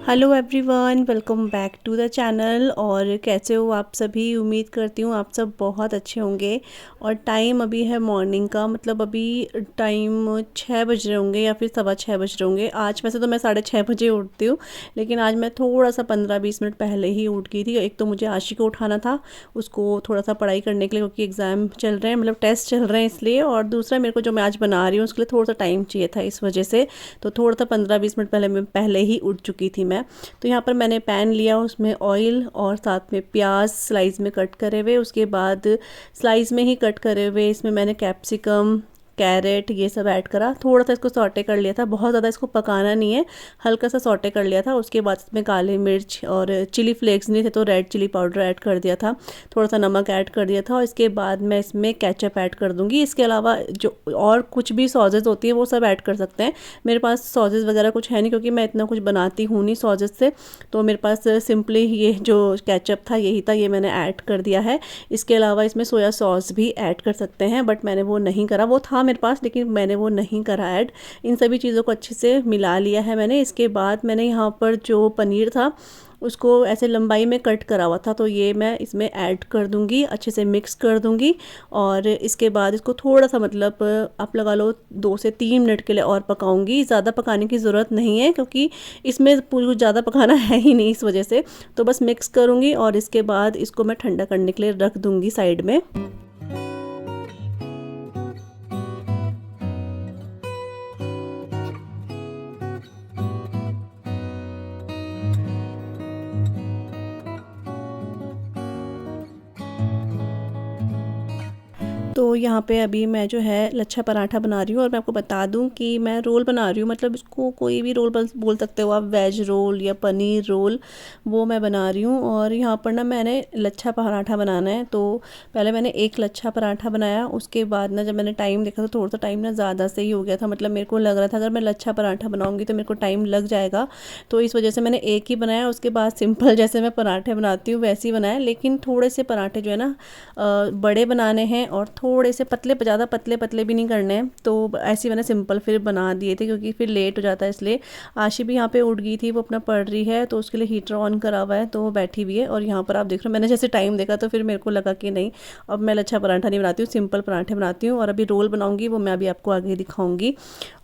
Hello everyone, welcome back to the channel. और कैसे हो आप सभी? उम्मीद करती हूँ आप सब बहुत अच्छे होंगे। और टाइम अभी है मॉर्निंग का, मतलब अभी टाइम 6 बज रहे होंगे या फिर सवा 6 बज रहे होंगे। आज वैसे तो मैं 6:30 बजे उठती हूँ, लेकिन आज मैं थोड़ा सा 15-20 मिनट पहले ही उठ गई थी। एक तो मुझे आशी को उठाना था, उसको थोड़ा सा पढ़ाई करने के लिए, क्योंकि एग्ज़ाम चल रहे हैं, मतलब टेस्ट चल रहे हैं इसलिए। और दूसरा, मेरे को जो मैं आज बना रही हूँ उसके लिए थोड़ा सा टाइम चाहिए था, इस वजह से तो थोड़ा सा 15-20 मिनट पहले मैं पहले ही उठ चुकी थी मैं। तो यहाँ पर मैंने पैन लिया, उसमें ऑयल और साथ में प्याज स्लाइस में कट करे हुए, उसके बाद स्लाइस में ही कट करे हुए इसमें मैंने कैप्सिकम, कैरेट ये सब ऐड करा। थोड़ा सा इसको सॉटे कर लिया था, बहुत ज़्यादा इसको पकाना नहीं है, हल्का सा सॉटे कर लिया था। उसके बाद इसमें काली मिर्च और चिली फ्लेक्स नहीं थे तो रेड चिली पाउडर ऐड कर दिया था, थोड़ा सा नमक ऐड कर दिया था। और इसके बाद मैं इसमें केचप ऐड कर दूंगी। इसके अलावा जो और कुछ भी सॉसेज होती है वो सब ऐड कर सकते हैं। मेरे पास सॉसेज वगैरह कुछ है नहीं, क्योंकि मैं इतना कुछ बनाती हूँ नहीं सॉसेज से, तो मेरे पास सिंपली ये जो केचप था यही था, ये मैंने ऐड कर दिया है। इसके अलावा इसमें सोया सॉस भी ऐड कर सकते हैं, बट मैंने वो नहीं करा। वो था मेरे पास लेकिन मैंने वो नहीं करा ऐड। इन सभी चीज़ों को अच्छे से मिला लिया है मैंने। इसके बाद मैंने यहाँ पर जो पनीर था उसको ऐसे लंबाई में कट करा हुआ था, तो ये मैं इसमें ऐड कर दूंगी, अच्छे से मिक्स कर दूंगी। और इसके बाद इसको थोड़ा सा, मतलब आप लगा लो 2 से 3 मिनट के लिए और पकाऊंगी। ज़्यादा पकाने की ज़रूरत नहीं है, क्योंकि इसमें कुछ ज़्यादा पकाना है ही नहीं, इस वजह से। तो बस मिक्स करूँगी और इसके बाद इसको मैं ठंडा करने के लिए रख दूँगी साइड में। तो यहाँ पे अभी मैं जो है लच्छा पराठा बना रही हूँ। और मैं आपको बता दूँ कि मैं रोल बना रही हूँ, मतलब इसको कोई भी रोल बोल सकते हो आप, वेज रोल या पनीर रोल, वो मैं बना रही हूँ। और यहाँ पर ना मैंने लच्छा पराठा बनाना है, तो पहले मैंने एक लच्छा पराठा बनाया। उसके बाद ना जब मैंने टाइम देखा तो थोड़ा सा टाइम ना ज़्यादा से ही हो गया था, मतलब मेरे को लग रहा था अगर मैं लच्छा पराठा बनाऊँगी तो मेरे को टाइम लग जाएगा, तो इस वजह से मैंने एक ही बनाया। उसके बाद सिंपल जैसे मैं पराठे बनाती हूँ वैसे ही बनाया, लेकिन थोड़े से पराठे जो है ना बड़े बनाने हैं और थोड़े से पतले, ज़्यादा पतले पतले भी नहीं करने हैं। तो ऐसे ही मैंने सिंपल फिर बना दिए थे, क्योंकि फिर लेट हो जाता है इसलिए। आशी भी यहाँ पे उठ गई थी, वो अपना पढ़ रही है, तो उसके लिए हीटर ऑन करा हुआ है, तो वो बैठी हुई है। और यहाँ पर आप देख रहे हो, मैंने जैसे टाइम देखा तो फिर मेरे को लगा कि नहीं, अब मैं लच्छा पराठा नहीं बनाती हूँ, सिंपल पराठे बनाती हूँ। और अभी रोल बनाऊँगी, वो मैं अभी आपको आगे दिखाऊँगी।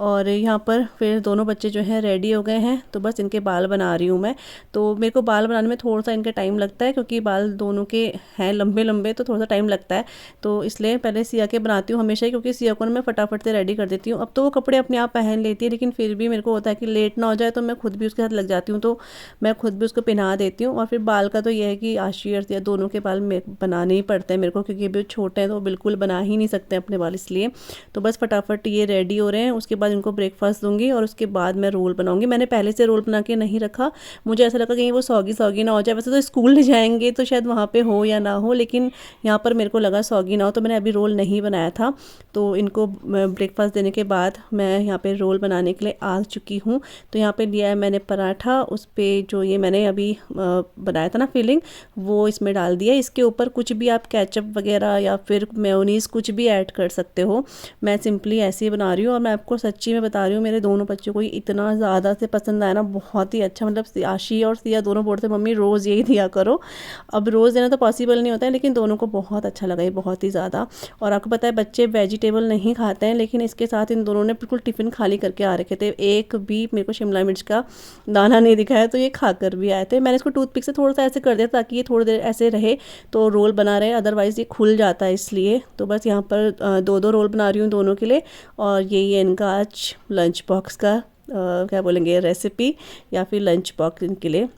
और यहाँ पर फिर दोनों बच्चे जो हैं रेडी हो गए हैं, तो बस इनके बाल बना रही हूँ मैं। तो मेरे को बाल बनाने में थोड़ा सा इनका टाइम लगता है, क्योंकि बाल दोनों के हैं लंबे लंबे, तो थोड़ा सा टाइम लगता है। तो इसलिए पहले सिया के बनाती हूँ हमेशा ही, क्योंकि सिया को ना मैं फटाफट से रेडी कर देती हूँ। अब तो वो कपड़े अपने आप पहन लेती है, लेकिन फिर भी मेरे को होता है कि लेट ना हो जाए, तो मैं खुद भी उसके साथ लग जाती हूँ, तो मैं खुद भी उसको पहना देती हूँ। और फिर बाल का तो ये है कि आशी और सिया दोनों के बाल बनाने ही पड़ते हैं मेरे को, क्योंकि अभी छोटे हैं तो बिल्कुल बना ही नहीं सकते अपने बाल, इसलिए। तो बस फटाफट ये रेडी हो रहे हैं, उसके बाद इनको ब्रेकफास्ट दूंगी और उसके बाद मैं रोल बनाऊंगी। मैंने पहले से रोल बना के नहीं रखा, मुझे ऐसा लगा कहीं वो सौगी सौगी ना हो जाए। वैसे तो स्कूल ले जाएंगे तो शायद वहाँ पे हो या ना हो, लेकिन यहाँ पर मेरे को लगा सौगी ना हो, तो मैंने अभी रोल नहीं बनाया था। तो इनको ब्रेकफास्ट देने के बाद मैं यहाँ पे रोल बनाने के लिए आ चुकी हूँ। तो यहाँ पे लिया है मैंने पराठा, उस पर जो ये मैंने अभी बनाया था ना फिलिंग, वो इसमें डाल दिया। इसके ऊपर कुछ भी आप केचप वगैरह या फिर मेयोनीज़ कुछ भी ऐड कर सकते हो। मैं सिंपली ऐसे ही बना रही हूँ। और मैं आपको सच्ची में बता रही हूँ, मेरे दोनों बच्चों को इतना ज़्यादा से पसंद आया ना, बहुत ही अच्छा। मतलब आशी और सिया दोनों बोलते मम्मी रोज़ यही दिया करो। अब रोज़ देना तो पॉसिबल नहीं होता है, लेकिन दोनों को बहुत अच्छा लगा ये, बहुत ही ज़्यादा। और आपको पता है बच्चे वेजिटेबल नहीं खाते हैं, लेकिन इसके साथ इन दोनों ने बिल्कुल टिफ़िन खाली करके आ रखे थे। एक भी मेरे को शिमला मिर्च का दाना नहीं दिखाया, तो ये खाकर भी आए थे। मैंने इसको टूथपिक से थोड़ा सा ऐसे कर दिया ताकि ये थोड़ी देर ऐसे रहे तो रोल बना रहे, अदरवाइज़ ये खुल जाता है, इसलिए। तो बस यहाँ पर दो दो रोल बना रही हूँ दोनों के लिए। और यही है इनका आज लंच बॉक्स का क्या बोलेंगे, रेसिपी या फिर लंच बॉक्स इनके लिए।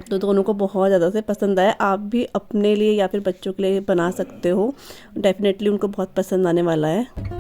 तो दोनों को बहुत ज़्यादा से पसंद आया। आप भी अपने लिए या फिर बच्चों के लिए बना सकते हो, डेफिनेटली उनको बहुत पसंद आने वाला है।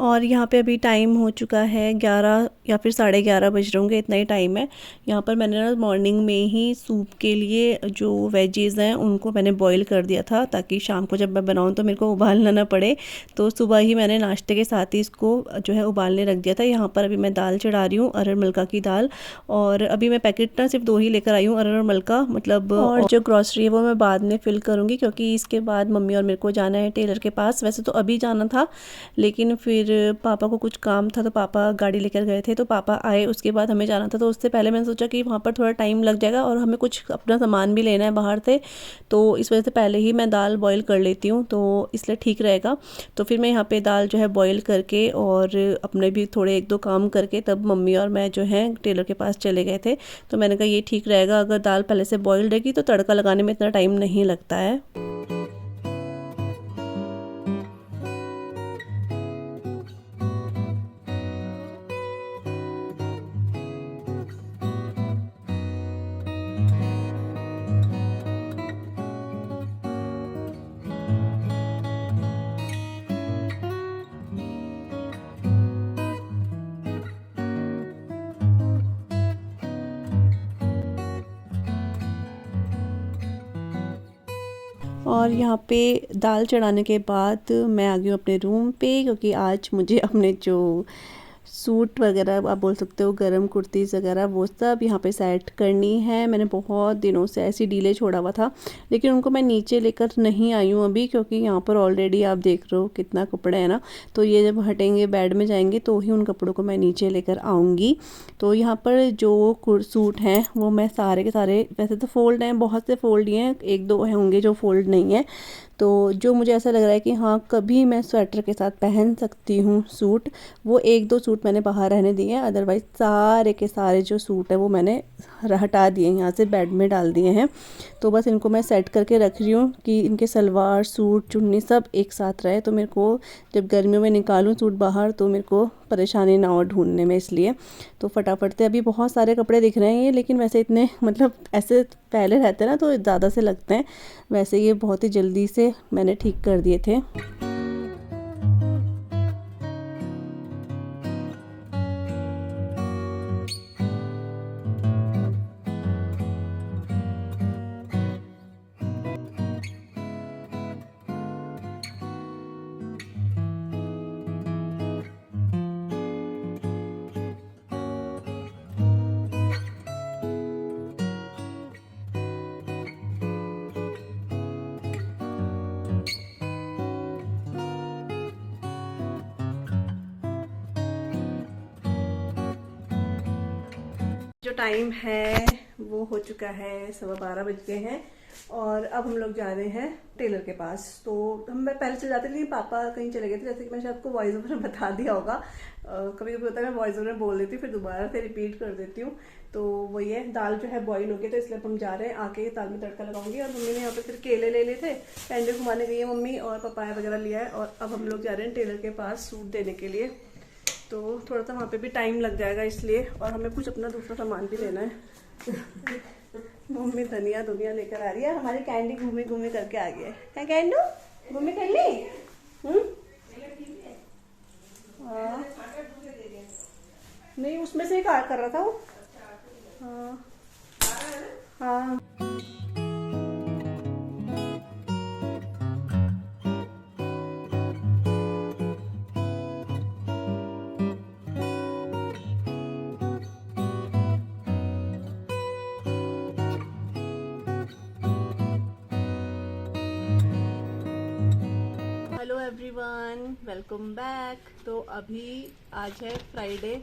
और यहाँ पे अभी टाइम हो चुका है 11 या फिर 11:30 बज रहे होंगे, इतना ही टाइम है। यहाँ पर मैंने ना मॉर्निंग में ही सूप के लिए जो वेजीज़ हैं उनको मैंने बॉईल कर दिया था, ताकि शाम को जब मैं बनाऊँ तो मेरे को उबालना ना पड़े। तो सुबह ही मैंने नाश्ते के साथ ही इसको जो है उबालने रख दिया था। यहाँ पर अभी मैं दाल चढ़ा रही हूँ, अरहर मलका की दाल। और अभी मैं पैकेट ना सिर्फ 2 ही लेकर आई हूँ अरहर मलका, मतलब। और जो ग्रॉसरी है वो मैं बाद में फिल करूँगी, क्योंकि इसके बाद मम्मी और मेरे को जाना है टेलर के पास। वैसे तो अभी जाना था, लेकिन फिर पापा को कुछ काम था तो पापा गाड़ी लेकर गए थे, तो पापा आए उसके बाद हमें जाना था। तो उससे पहले मैंने सोचा कि वहाँ पर थोड़ा टाइम लग जाएगा और हमें कुछ अपना सामान भी लेना है बाहर से, तो इस वजह से पहले ही मैं दाल बॉईल कर लेती हूँ, तो इसलिए ठीक रहेगा। तो फिर मैं यहाँ पे दाल जो है बॉईल करके और अपने भी थोड़े 1-2 काम करके तब मम्मी और मैं जो है टेलर के पास चले गए थे। तो मैंने कहा ये ठीक रहेगा, अगर दाल पहले से बॉईल रहेगी तो तड़का लगाने में इतना टाइम नहीं लगता है। और यहाँ पे दाल चढ़ाने के बाद मैं आ गई हूँ अपने रूम पे, क्योंकि आज मुझे अपने जो सूट वगैरह आप बोल सकते हो, गरम कुर्तीज़ वगैरह, वो सब यहाँ पे सेट करनी है। मैंने बहुत दिनों से ऐसी डीले छोड़ा हुआ था, लेकिन उनको मैं नीचे लेकर नहीं आई हूँ अभी, क्योंकि यहाँ पर ऑलरेडी आप देख रहे हो कितना कपड़ा है ना। तो ये जब हटेंगे बेड में जाएंगे तो ही उन कपड़ों को मैं नीचे लेकर आऊँगी। तो यहाँ पर जो सूट हैं वो मैं सारे के सारे, वैसे तो फ़ोल्ड हैं, बहुत से फ़ोल्ड ही हैं, 1-2 होंगे जो फ़ोल्ड नहीं है। तो जो मुझे ऐसा लग रहा है कि हाँ कभी मैं स्वेटर के साथ पहन सकती हूँ सूट, वो 1-2 सूट मैंने बाहर रहने दिए हैं। अदरवाइज़ सारे के सारे जो सूट है वो मैंने हटा दिए, यहाँ से बेड में डाल दिए हैं। तो बस इनको मैं सेट करके रख रही हूँ कि इनके सलवार सूट चुन्नी सब एक साथ रहे, तो मेरे को जब गर्मियों में निकालूँ सूट बाहर तो मेरे को परेशानी ना हो ढूंढने में, इसलिए। तो फटाफट से, अभी बहुत सारे कपड़े दिख रहे हैं ये, लेकिन वैसे इतने मतलब ऐसे पहले रहते हैं ना तो ज़्यादा से लगते हैं, वैसे ये बहुत ही जल्दी से मैंने ठीक कर दिए थे। जो टाइम है वो हो चुका है 12:15 बज गए हैं, और अब हम लोग जा रहे हैं टेलर के पास। तो मैं पहले चले जाते, लेकिन पापा कहीं चले गए थे, जैसे कि मैं शायद आपको वॉइस ओवर में बता दिया होगा। कभी कभी होता है मैं वॉइस ओवर में बोल देती हूँ फिर दोबारा से रिपीट कर देती हूँ। तो वही है, दाल जो है बॉईल हो गई, तो इसलिए हम जा रहे हैं, आके दाल में तड़का लगाऊंगी। और मम्मी ने यहाँ पे फिर केले ले लिए थे, पैंडे घुमाने गई है मम्मी, और पपाया वगैरह लिया है। और अब हम लोग जा रहे हैं टेलर के पास सूट देने के लिए। तो थोड़ा सा वहाँ पे भी टाइम लग जाएगा इसलिए, और हमें कुछ अपना दूसरा सामान भी लेना है। मम्मी धनिया दुनिया लेकर आ रही है, हमारी कैंडी घूमी घूमी करके आ गई है। क्या कैंडू घूमी कर ली? हाँ नहीं, उसमें से ही काट कर रहा था वो। हाँ हाँ। Hello everyone, welcome back. तो अभी आज है फ्राइडे,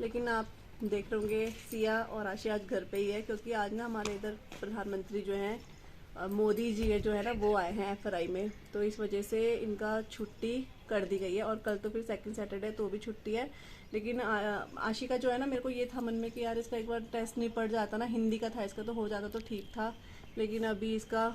लेकिन आप देख रहे होंगे सिया और आशी आज घर पे ही है, क्योंकि आज ना हमारे इधर प्रधानमंत्री जो हैं मोदी जी है जो है ना, वो आए हैं FRI में। तो इस वजह से इनका छुट्टी कर दी गई है, और कल तो फिर सेकंड सैटरडे तो भी छुट्टी है। लेकिन आशी का जो है ना, मेरे को ये था मन में कि यार इसका एक बार टेस्ट नहीं पड़ जाता ना, हिंदी का था इसका, तो हो जाता तो ठीक था। लेकिन अभी इसका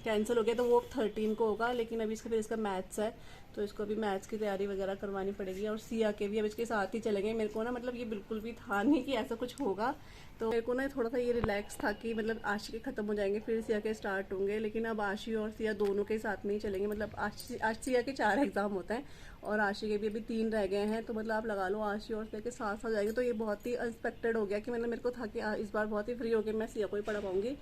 कैंसिल हो गया, तो वो 13 को होगा। लेकिन अभी इसका फिर इसका मैथ्स है, तो इसको अभी मैथ्स की तैयारी वगैरह करवानी पड़ेगी। और सिया के भी अब इसके साथ ही चलेंगे। मेरे को ना मतलब ये बिल्कुल भी था नहीं कि ऐसा कुछ होगा, तो मेरे को ना थोड़ा सा ये रिलैक्स था कि मतलब आशी के ख़त्म हो जाएंगे फिर सिया के स्टार्ट होंगे। लेकिन अब आशी और सिया दोनों के साथ में ही चलेंगे। मतलब आज सिया के 4 एग्ज़ाम होते हैं और आशी के भी अभी 3 रह गए हैं। तो मतलब आप लगा लो आशी और सिया के साथ साथ जाएंगे। तो ये बहुत ही अनएक्सपेक्टेड हो गया कि मतलब मेरे को था कि इस बार बहुत ही फ्री हो गया, मैं सिया को ही पढ़ा पाऊँगी।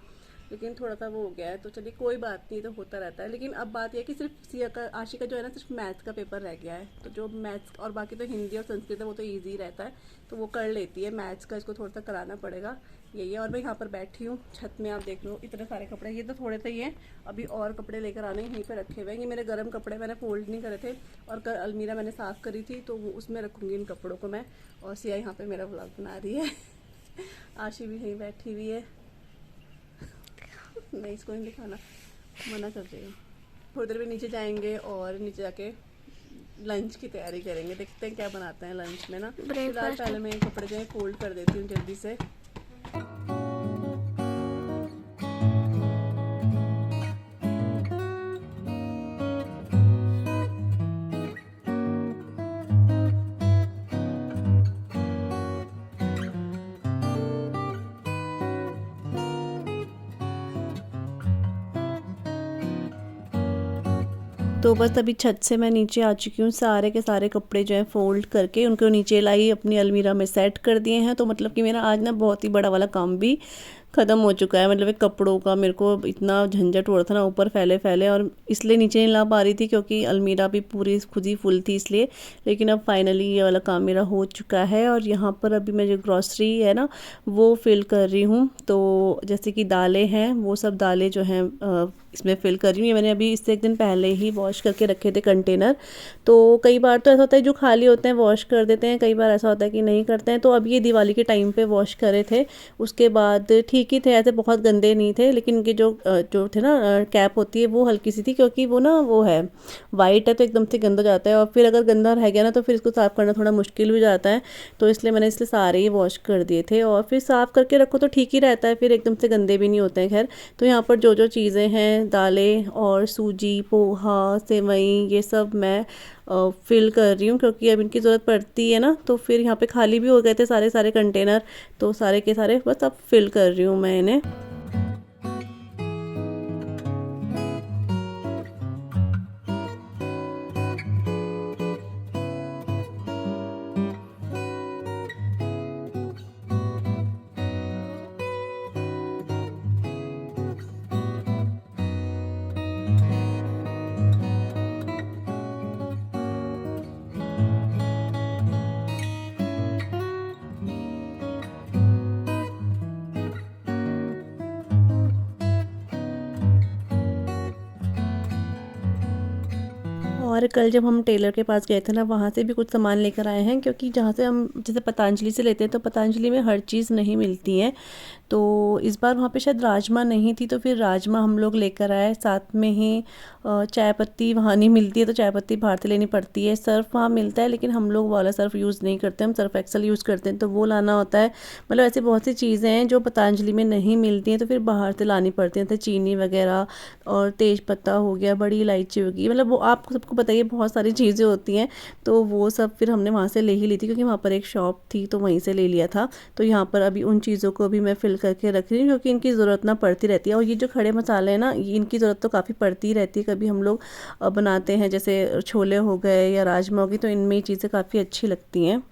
लेकिन थोड़ा सा वो हो गया है, तो चलिए कोई बात नहीं, तो होता रहता है। लेकिन अब बात यह है कि सिर्फ सिया का आशी का जो है ना सिर्फ मैथ्स का पेपर रह गया है। तो जो मैथ्स और बाकी तो हिंदी और संस्कृत है वो तो ईजी रहता है, तो वो कर लेती है। मैथ्स का इसको थोड़ा सा कराना पड़ेगा, यही है। और मैं यहाँ पर बैठी हूँ छत में, आप देख लो इतने सारे कपड़े, ये तो थोड़े से ही हैं, अभी और कपड़े लेकर आने यहीं पर रखे हुए हैं। ये मेरे गर्म कपड़े मैंने फोल्ड नहीं करे थे, और कल अलमीरा मैंने साफ़ करी थी, तो उसमें रखूँगी इन कपड़ों को मैं। और सिया यहाँ पर मेरा व्लॉग बना रही है। आशी भी यहीं बैठी हुई है। नहीं, इसको नहीं दिखाना, मना कर रही हूँ। थोड़ी देर में नीचे जाएंगे और नीचे जाके लंच की तैयारी करेंगे। देखते हैं क्या बनाते हैं लंच में ना। फिलहाल पहले मैं कपड़े जो है फोल्ड कर देती हूँ जल्दी से। तो बस अभी छत से मैं नीचे आ चुकी हूँ। सारे के सारे कपड़े जो हैं फ़ोल्ड करके उनको नीचे लाई, अपनी अलमीरा में सेट कर दिए हैं। तो मतलब कि मेरा आज ना बहुत ही बड़ा वाला काम भी ख़त्म हो चुका है। मतलब एक कपड़ों का मेरे को इतना झंझट हो रहा था ना, ऊपर फैले फैले, और इसलिए नीचे नहीं ला पा रही थी क्योंकि अलमीरा भी पूरी खुद ही फुल थी इसलिए। लेकिन अब फाइनली ये वाला काम मेरा हो चुका है। और यहाँ पर अभी मैं जो ग्रॉसरी है ना वो फिल कर रही हूँ। तो जैसे कि दालें हैं, वो सब दालें जो हैं इसमें फिल कर रही हूँ। ये मैंने अभी इससे एक दिन पहले ही वॉश करके रखे थे कंटेनर। तो कई बार तो ऐसा होता है जो खाली होते हैं वॉश कर देते हैं, कई बार ऐसा होता है कि नहीं करते हैं। तो अब ये दिवाली के टाइम पे वॉश करे थे, उसके बाद ठीक ही थे, ऐसे बहुत गंदे नहीं थे। लेकिन इनके जो थे ना कैप होती है वो हल्की सी थी, क्योंकि वो ना वो है वाइट है, तो एकदम से गंदा जाता है। और फिर अगर गंदा रह गया ना तो फिर इसको साफ़ करना थोड़ा मुश्किल भी जाता है। तो इसलिए मैंने इसलिए सारे ही वॉश कर दिए थे। और फिर साफ़ करके रखो तो ठीक ही रहता है, फिर एकदम से गंदे भी नहीं होते हैं। खैर, तो यहाँ पर जो जो चीज़ें हैं, दालें और सूजी, पोहा, सेवई, ये सब मैं फिल कर रही हूँ क्योंकि अब इनकी ज़रूरत पड़ती है ना। तो फिर यहाँ पे खाली भी हो गए थे सारे सारे कंटेनर, तो सारे के सारे बस अब फिल कर रही हूँ मैं इन्हें। और कल जब हम टेलर के पास गए थे ना, वहाँ से भी कुछ सामान लेकर आए हैं, क्योंकि जहाँ से हम जैसे पतंजलि से लेते हैं तो पतंजलि में हर चीज़ नहीं मिलती है। तो इस बार वहाँ पे शायद राजमा नहीं थी, तो फिर राजमा हम लोग लेकर आए। साथ में ही चाय पत्ती वहाँ नहीं मिलती है, तो चाय पत्ती बाहर से लेनी पड़ती है। सर्फ़ वहाँ मिलता है, लेकिन हम लोग वाला सर्फ़ यूज़ नहीं करते, हम सर्फ़ एक्सेल यूज़ करते हैं, तो वो लाना होता है। मतलब ऐसी बहुत सी चीज़ें हैं जो पतंजलि में नहीं मिलती हैं, तो फिर बाहर से लानी पड़ती हैं, जैसे चीनी वगैरह और तेज पत्ता हो गया, बड़ी इलायची होगी, मतलब वो आपको सबको बताइए बहुत सारी चीज़ें होती हैं। तो वो सब फिर हमने वहाँ से ले ही ली थी, क्योंकि वहाँ पर एक शॉप थी तो वहीं से ले लिया था। तो यहाँ पर अभी उन चीज़ों को भी मैं फिल करके रख रही हूँ, क्योंकि इनकी ज़रूरत ना पड़ती रहती है। और ये जो खड़े मसाले हैं ना, इनकी ज़रूरत तो काफ़ी पड़ती ही रहती है। कभी हम लोग बनाते हैं जैसे छोले हो गए या राजमा हो गई, तो इनमें ये चीज़ें काफ़ी अच्छी लगती हैं।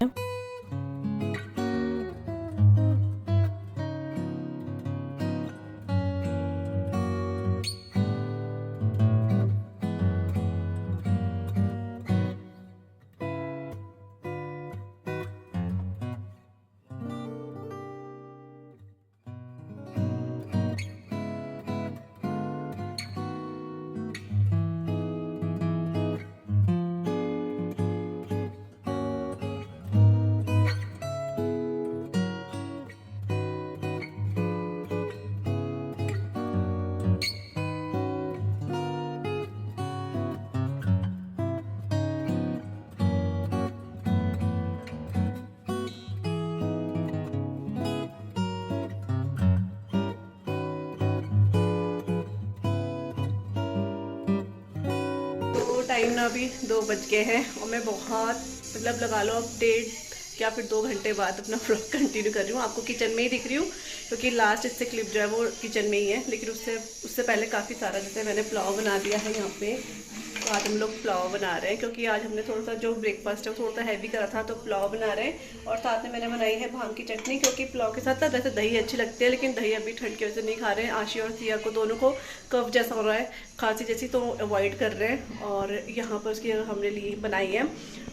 टाइम ना अभी 2 बज गए हैं और मैं बहुत मतलब लगा लो अब 1.5 या फिर 2 घंटे बाद अपना व्लॉग कंटिन्यू कर रही हूँ। आपको किचन में ही दिख रही हूँ क्योंकि लास्ट इससे क्लिप जो है वो किचन में ही है, लेकिन उससे पहले काफ़ी सारा जैसे मैंने पुलाव बना दिया है यहाँ पे। तो आज हम लोग पुलाव बना रहे हैं क्योंकि आज हमने थोड़ा सा जो ब्रेकफास्ट है वो थोड़ा सा हैवी करा था, तो पुलाव बना रहे हैं। और साथ में मैंने बनाई है भांग की चटनी, क्योंकि पुलाव के साथ ना वैसे दही अच्छी लगती है, लेकिन दही अभी ठंड की वजह से नहीं खा रहे हैं। आशी और सिया को दोनों को कफ जैसा हो रहा है, खांसी जैसी, तो अवॉइड कर रहे हैं। और यहाँ पर उसकी हमने ली बनाई है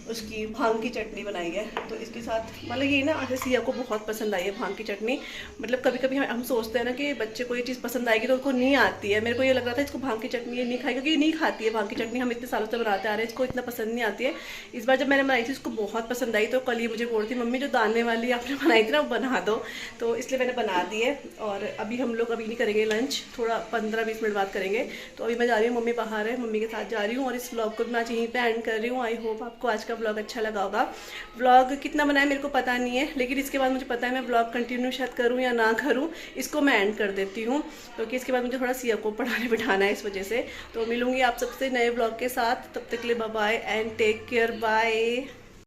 उसकी भांग की चटनी बनाई है। तो इसके साथ मतलब ये ना आज सिया को बहुत पसंद आई है भांग की चटनी। मतलब कभी कभी हम सोचते हैं ना कि बच्चे को ये चीज़ पसंद आएगी तो उनको नहीं आती है। मेरे को ये लग रहा था इसको भांग की चटनी ये नहीं खाई, क्योंकि ये नहीं खाती है भांग की चटनी, हम इतने सालों से बनाते आ रहे हैं, इसको इतना पसंद नहीं आती है। इस बार जब मैंने बनाई थी उसको बहुत पसंद आई, तो कल ये मुझे बोल रही थी मम्मी जो दाने वाली आपने बनाई थी ना वो बना दो, तो इसलिए मैंने बना दी है। और अभी हम लोग अभी नहीं करेंगे लंच, थोड़ा 15-20 मिनट बाद करेंगे। तो अभी मैं जा रही हूँ, मम्मी बाहर है, मम्मी के साथ जा रही हूँ। और इस व्लॉग को भी मैं आज यहीं पे एंड कर रही हूँ। आई होप आपको आज का व्लॉग अच्छा लगा होगा। व्लॉग कितना बनाया मेरे को पता नहीं है, लेकिन इसके बाद मुझे पता है मैं व्लॉग कंटिन्यू शायद करूँ या ना करूँ, इसको मैं एंड कर देती हूँ क्योंकि इसके बाद मुझे थोड़ा सिया को पढ़ाने बिठाना है इस वजह से। तो मिलूंगी आप सबसे नए व्लॉग के साथ, तब तक के लिए bye bye and take care, bye.